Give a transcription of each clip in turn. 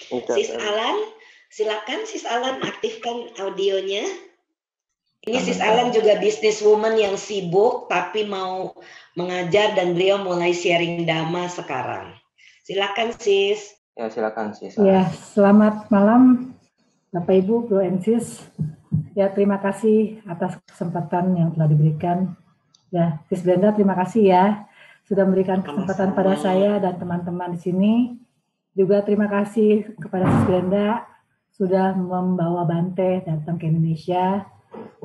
Sis Alan, silakan Sis Alan aktifkan audionya. Ini Sis Alan juga businesswoman yang sibuk tapi mau mengajar dan beliau mulai sharing Dhamma sekarang. Silakan Sis. Ya, silakan Sis. Ya, selamat malam Bapak Ibu, Bro and Sis. Ya, terima kasih atas kesempatan yang telah diberikan. Ya, Sis Brenda, terima kasih ya sudah memberikan kesempatan pada saya dan teman-teman di sini. Juga terima kasih kepada Sis Brenda sudah membawa Bante datang ke Indonesia,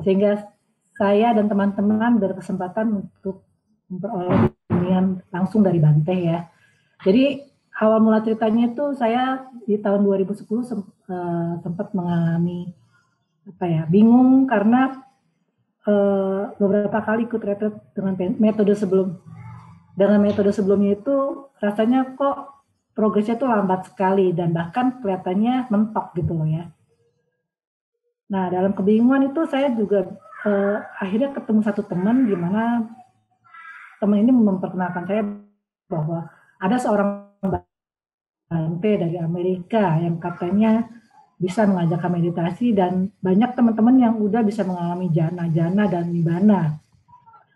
sehingga saya dan teman-teman berkesempatan untuk memperoleh bimbingan langsung dari Bante ya. Jadi awal mula ceritanya itu saya di tahun 2010 sempat mengalami bingung karena beberapa kali ikut retret dengan metode sebelumnya itu rasanya kok progresnya tuh lambat sekali dan bahkan kelihatannya mentok gitu loh ya. Nah, dalam kebingungan itu saya juga akhirnya ketemu satu teman, di mana teman ini memperkenalkan saya bahwa ada seorang Bante dari Amerika yang katanya bisa mengajarkan meditasi dan banyak teman-teman yang udah bisa mengalami jana dan nibbana.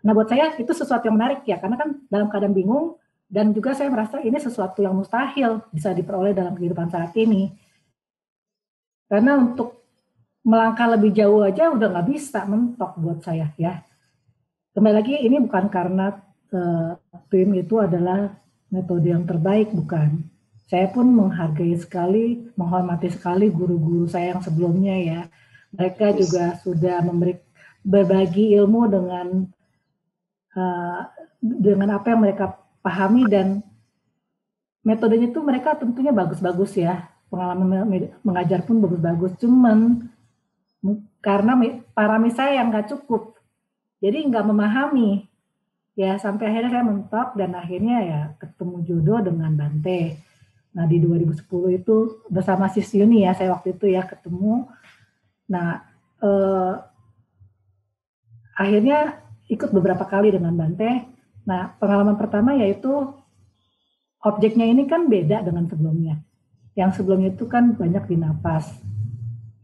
Nah, buat saya itu sesuatu yang menarik ya, karena kan dalam keadaan bingung dan juga saya merasa ini sesuatu yang mustahil bisa diperoleh dalam kehidupan saat ini. Karena untuk melangkah lebih jauh aja udah nggak bisa, mentok buat saya ya. Kembali lagi, ini bukan karena TWIM itu adalah metode yang terbaik, bukan. Saya pun menghargai sekali, menghormati sekali guru-guru saya yang sebelumnya ya. Mereka juga sudah berbagi ilmu dengan apa yang mereka pahami, dan metodenya itu mereka tentunya bagus-bagus ya. Pengalaman mengajar pun bagus-bagus, cuman karena parami saya yang nggak cukup, jadi nggak memahami ya, sampai akhirnya saya mentok dan akhirnya ya ketemu jodoh dengan Bante. Nah, di 2010 itu bersama Sis Yuni ya, saya waktu itu ya ketemu. Nah, akhirnya ikut beberapa kali dengan Bante. Nah, pengalaman pertama yaitu objeknya ini kan beda dengan sebelumnya. Yang sebelumnya itu kan banyak di napas.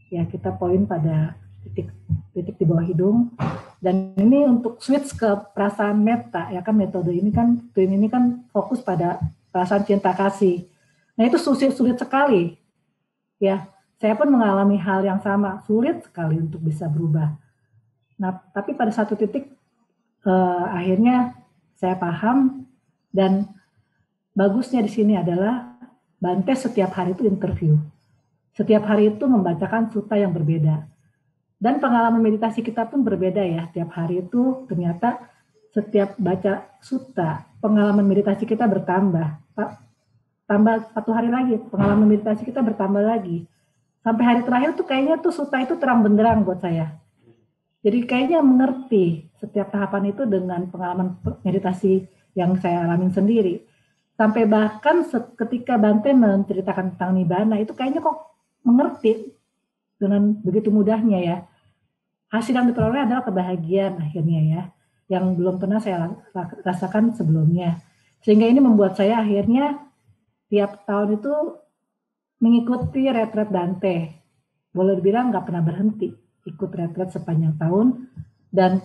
Ya, kita poin pada titik di bawah hidung. Dan ini untuk switch ke perasaan metta, ya kan metode ini kan, TWIM ini kan fokus pada perasaan cinta kasih. Nah, itu sulit sekali. Ya, saya pun mengalami hal yang sama, sulit sekali untuk bisa berubah. Nah, tapi pada satu titik akhirnya saya paham, dan bagusnya di sini adalah Bante setiap hari itu interview. Setiap hari itu membacakan sutta yang berbeda. Dan pengalaman meditasi kita pun berbeda ya. Tiap hari itu ternyata setiap baca sutta, pengalaman meditasi kita bertambah. Tambah satu hari lagi, pengalaman meditasi kita bertambah lagi. Sampai hari terakhir tuh kayaknya tuh sutta itu terang benderang buat saya. Jadi kayaknya mengerti setiap tahapan itu dengan pengalaman meditasi yang saya alamin sendiri. Sampai bahkan ketika Bante menceritakan tentang Nibbana, itu kayaknya kok mengerti dengan begitu mudahnya ya. Hasil yang diperoleh adalah kebahagiaan akhirnya ya, yang belum pernah saya rasakan sebelumnya. Sehingga ini membuat saya akhirnya tiap tahun itu mengikuti retret Bante. Boleh dibilang nggak pernah berhenti ikut retret sepanjang tahun, dan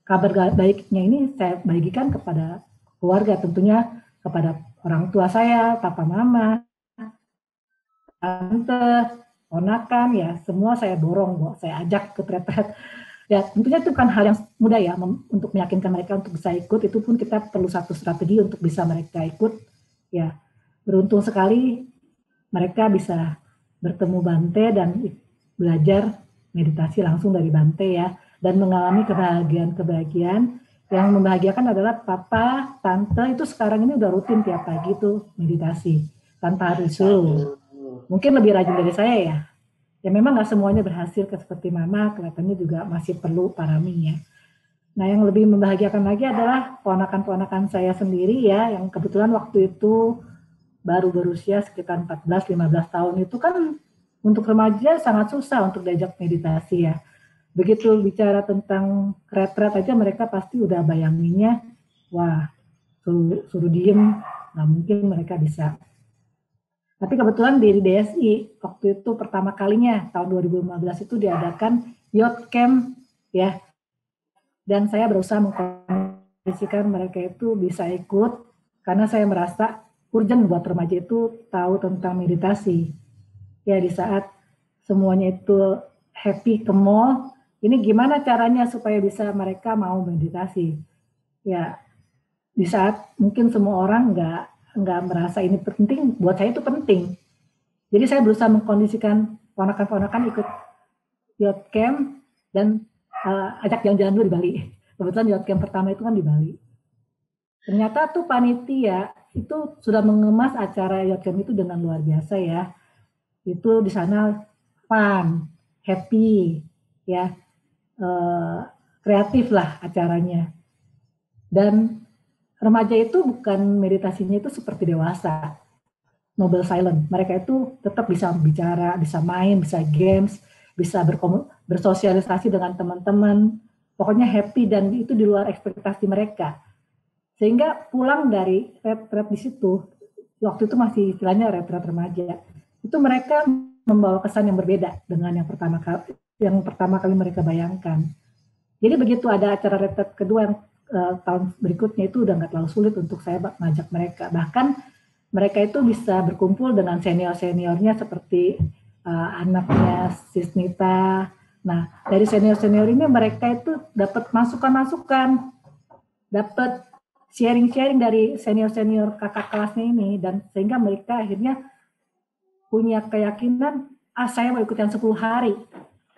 kabar baiknya ini saya bagikan kepada keluarga, tentunya kepada orang tua saya, papa mama, tante, ponakan ya, semua saya dorong, saya ajak ke retret. Ya, tentunya itu bukan hal yang mudah ya untuk meyakinkan mereka untuk bisa ikut. Itu pun kita perlu satu strategi untuk bisa mereka ikut. Ya, beruntung sekali mereka bisa bertemu Bante dan belajar meditasi langsung dari Bante ya, dan mengalami kebahagiaan yang membahagiakan adalah papa, tante itu sekarang ini udah rutin tiap pagi tuh meditasi tanpa harus disuruh. Mungkin lebih rajin dari saya ya. Ya memang nggak semuanya berhasil seperti mama, kelihatannya juga masih perlu parami ya. Nah, yang lebih membahagiakan lagi adalah ponakan-ponakan saya sendiri ya, yang kebetulan waktu itu baru berusia sekitar 14-15 tahun. Itu kan untuk remaja sangat susah untuk diajak meditasi ya. Begitu bicara tentang retret aja mereka pasti udah bayanginnya, wah suruh diem, nggak mungkin mereka bisa. Tapi kebetulan di DSI waktu itu pertama kalinya tahun 2015 itu diadakan Youth Camp ya, dan saya berusaha mengkondisikan mereka itu bisa ikut karena saya merasa urgent buat remaja itu tahu tentang meditasi. Ya di saat semuanya itu happy ke mall, ini gimana caranya supaya bisa mereka mau meditasi? Ya di saat mungkin semua orang nggak merasa ini penting, buat saya itu penting. Jadi saya berusaha mengkondisikan ponakan-ponakan ikut youth camp dan ajak jalan-jalan dulu di Bali. Kebetulan youth camp pertama itu kan di Bali. Ternyata tuh panitia itu sudah mengemas acara youth camp itu dengan luar biasa ya. Itu di sana fun, happy, ya, kreatif lah acaranya. Dan remaja itu bukan meditasinya itu seperti dewasa, noble silent. Mereka itu tetap bisa bicara, bisa main, bisa games, bisa bersosialisasi dengan teman-teman. Pokoknya happy dan itu di luar ekspektasi mereka. Sehingga pulang dari retret di situ, waktu itu masih istilahnya retret remaja, itu mereka membawa kesan yang berbeda dengan yang pertama kali mereka bayangkan. Jadi begitu ada acara retret kedua yang tahun berikutnya itu udah nggak terlalu sulit untuk saya ngajak mereka. Bahkan mereka itu bisa berkumpul dengan senior-seniornya seperti anaknya Sisnita. Nah, dari senior-senior ini mereka itu dapat masukan-masukan, dapat sharing-sharing dari senior-senior kakak kelasnya ini, dan sehingga mereka akhirnya punya keyakinan, saya mau ikut yang 10 hari.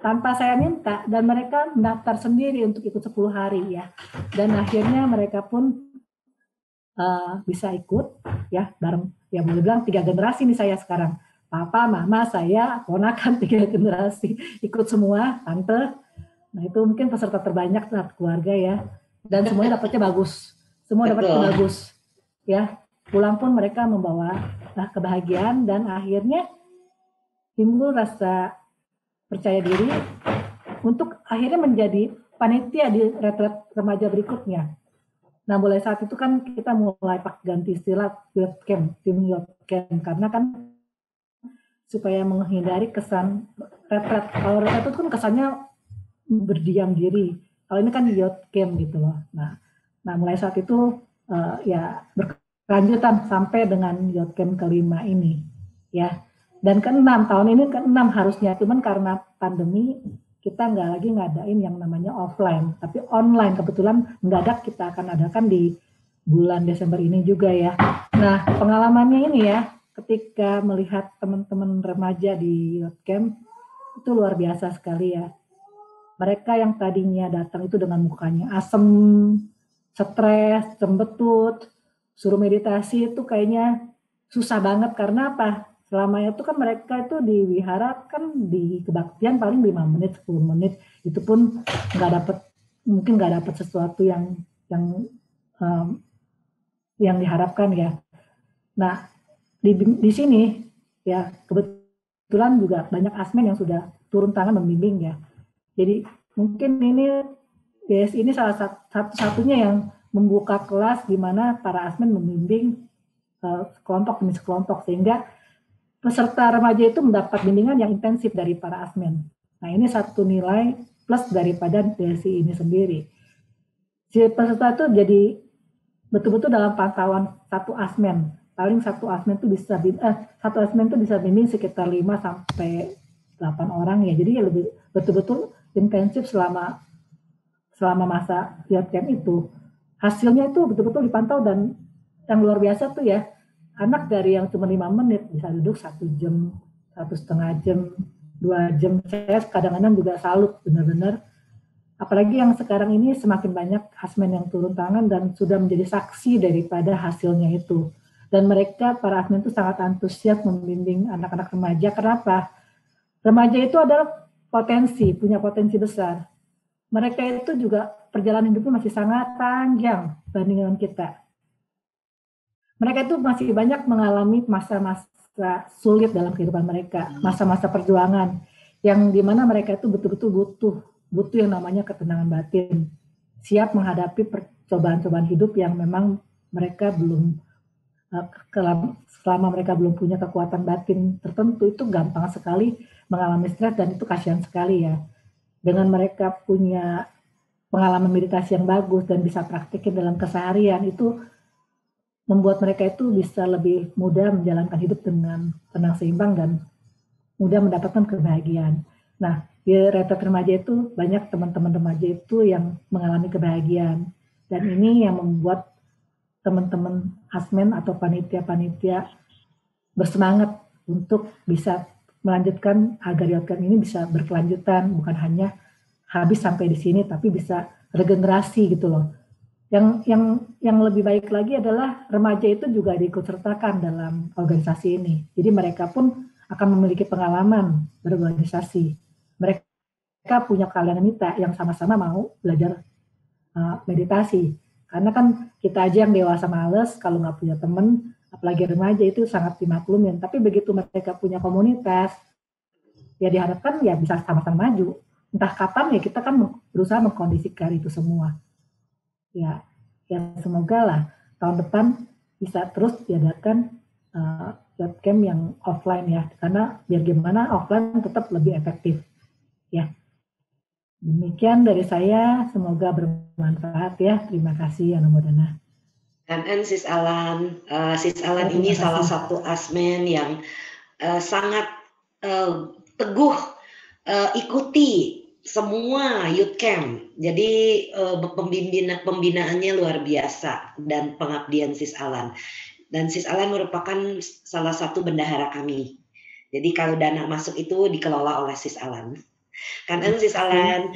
Tanpa saya minta, dan mereka mendaftar sendiri untuk ikut 10 hari ya. Dan akhirnya mereka pun bisa ikut ya bareng, ya boleh bilang 3 generasi nih saya sekarang. Papa, mama, saya, ponakan 3 generasi ikut semua, tante. Nah itu mungkin peserta terbanyak saat keluarga ya. Dan semuanya dapatnya bagus. Semua dapatnya bagus. Ya, pulang pun mereka membawa kebahagiaan dan akhirnya timbul rasa percaya diri untuk akhirnya menjadi panitia di retret remaja berikutnya. Nah, mulai saat itu kan kita mulai ganti istilah youth camp, tim youth camp, karena kan supaya menghindari kesan retret. Kalau retret itu kan kesannya berdiam diri. Kalau ini kan youth camp gitu loh. Nah mulai saat itu ya berkelanjutan sampai dengan youth camp kelima ini, ya. Dan ke-6 tahun ini ke-6 harusnya, cuman karena pandemi kita nggak lagi ngadain yang namanya offline, tapi online. Kebetulan mendadak kita akan adakan di bulan Desember ini juga ya. Nah pengalamannya ini ya, ketika melihat teman-teman remaja di youth camp itu luar biasa sekali ya. Mereka yang tadinya datang itu dengan mukanya asem, stres, cembetut, suruh meditasi itu kayaknya susah banget. Karena apa? Selama itu kan mereka itu di wihara kan di kebaktian paling 5 menit, 10 menit. Itu pun mungkin nggak dapat sesuatu yang diharapkan ya. Nah, di sini ya kebetulan juga banyak asmen yang sudah turun tangan membimbing ya. Jadi mungkin ini DSI ini salah satu-satunya yang membuka kelas di mana para asmen membimbing kelompok demi kelompok, sehingga peserta remaja itu mendapat bimbingan yang intensif dari para asmen. Nah ini satu nilai plus daripada DSI ini sendiri. Si peserta itu jadi betul-betul dalam pantauan satu asmen. Paling satu asmen itu bisa bimbing sekitar 5 sampai 8 orang ya. Jadi lebih betul-betul intensif selama masa youth camp itu. Hasilnya itu betul-betul dipantau, dan yang luar biasa tuh ya, anak dari yang cuma 5 menit bisa duduk 1 jam, 1,5 jam, 2 jam. Saya kadang-kadang juga salut benar-benar. Apalagi yang sekarang ini semakin banyak asmen yang turun tangan dan sudah menjadi saksi daripada hasilnya itu. Dan mereka, para asmen itu sangat antusias membimbing anak-anak remaja. Kenapa? Remaja itu adalah punya potensi besar. Mereka itu juga perjalanan hidupnya masih sangat panjang dibanding kita. Mereka itu masih banyak mengalami masa-masa sulit dalam kehidupan mereka, masa-masa perjuangan, yang dimana mereka itu betul-betul butuh yang namanya ketenangan batin, siap menghadapi percobaan-cobaan hidup yang memang mereka belum selama mereka belum punya kekuatan batin tertentu itu gampang sekali mengalami stres dan itu kasihan sekali ya. Dengan mereka punya pengalaman meditasi yang bagus dan bisa praktikin dalam keseharian itu membuat mereka itu bisa lebih mudah menjalankan hidup dengan tenang seimbang dan mudah mendapatkan kebahagiaan. Nah, di retret remaja itu banyak teman-teman remaja itu yang mengalami kebahagiaan dan ini yang membuat teman-teman asmen atau panitia-panitia bersemangat untuk bisa melanjutkan agar YOTCAM ini bisa berkelanjutan, bukan hanya habis sampai di sini, tapi bisa regenerasi gitu loh. Yang lebih baik lagi adalah remaja itu juga diikut sertakan dalam organisasi ini. Jadi mereka pun akan memiliki pengalaman berorganisasi. Mereka punya kalianita yang sama-sama mau belajar meditasi. Karena kan kita aja yang dewasa males kalau nggak punya temen, apalagi remaja itu sangat dimaklumin. Tapi begitu mereka punya komunitas, ya diharapkan ya bisa sama-sama maju. Entah kapan ya kita kan berusaha mengkondisikan itu semua. Ya semoga lah tahun depan bisa terus diadakan webcam yang offline ya, karena biar gimana offline tetap lebih efektif. Ya, demikian dari saya, semoga bermanfaat ya. Terima kasih Anumodana. Dan Sis Alan, ini salah satu asmen yang sangat teguh ikuti semua youth camp. Jadi pembinaannya luar biasa dan pengabdian Sis Alan. Dan Sis Alan merupakan salah satu bendahara kami. Jadi kalau dana masuk itu dikelola oleh Sis Alan. Kan Sis Alan.